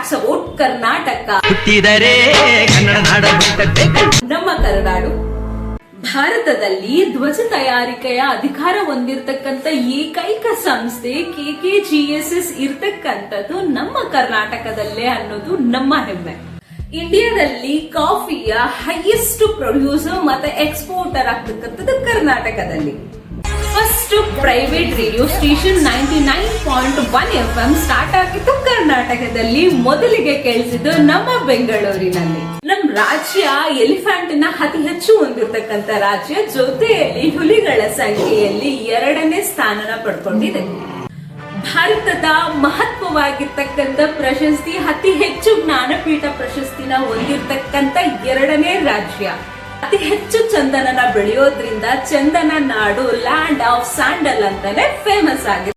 Tax about Karnataka. ನಮ್ಮ ಕರುನಾಡು ಭಾರತದಲ್ಲಿ ಧ್ವಜ ತಯಾರಿಕೆಯ ಅಧಿಕಾರ ಹೊಂದಿರತಕ್ಕಂತ ಏಕೈಕ ಸಂಸ್ಥೆ KKGSS ಇರ್ತಕ್ಕಂಥದ್ದು ನಮ್ಮ ಕರ್ನಾಟಕದಲ್ಲೇ ಅನ್ನೋದು ನಮ್ಮ ಹೆಮ್ಮೆ. ಇಂಡಿಯಾದಲ್ಲಿ ಕಾಫಿಯ ಹೈಯೆಸ್ಟ್ ಪ್ರೊಡ್ಯೂಸರ್ ಮತ್ತೆ ಎಕ್ಸ್ಪೋರ್ಟರ್ ಆಗ್ತಕ್ಕಂಥದ್ದು ಕರ್ನಾಟಕದಲ್ಲಿ. First private radio station 99.1 FM start ಆಗಿದ್ದು ಕರ್ನಾಟಕದಲ್ಲಿ. ಮೊದಲಿಗೆ ಕೇಳಿಸಿದ್ದು ನಮ್ಮ ಬೆಂಗಳೂರಿನಲ್ಲಿ. ನಮ್ ರಾಜ್ಯ ಎಲಿಫೆಂಟ್ ನ ಅತಿ ಹೆಚ್ಚು ಹೊಂದಿರತಕ್ಕಂತ ರಾಜ್ಯ, ಜೊತೆಯಲ್ಲಿ ಹುಲಿಗಳ ಸಂಖ್ಯೆಯಲ್ಲಿ 2ನೇ ಸ್ಥಾನನ ಪಡ್ಕೊಂಡಿದೆ. ಭಾರತದ ಮಹತ್ವವಾಗಿರ್ತಕ್ಕಂಥ ಪ್ರಶಸ್ತಿ, ಅತಿ ಹೆಚ್ಚು ಜ್ಞಾನಪೀಠ ಪ್ರಶಸ್ತಿನ ಹೊಂದಿರತಕ್ಕಂತ 2ನೇ ರಾಜ್ಯ. ಅತಿ ಹೆಚ್ಚು ಚಂದನನ ಬೆಳೆಯೋದ್ರಿಂದ ಚಂದನ ನಾಡು, ಲ್ಯಾಂಡ್ ಆಫ್ ಸ್ಯಾಂಡಲ್ ಅಂತಾನೆ ಫೇಮಸ್ ಆಗಿದೆ.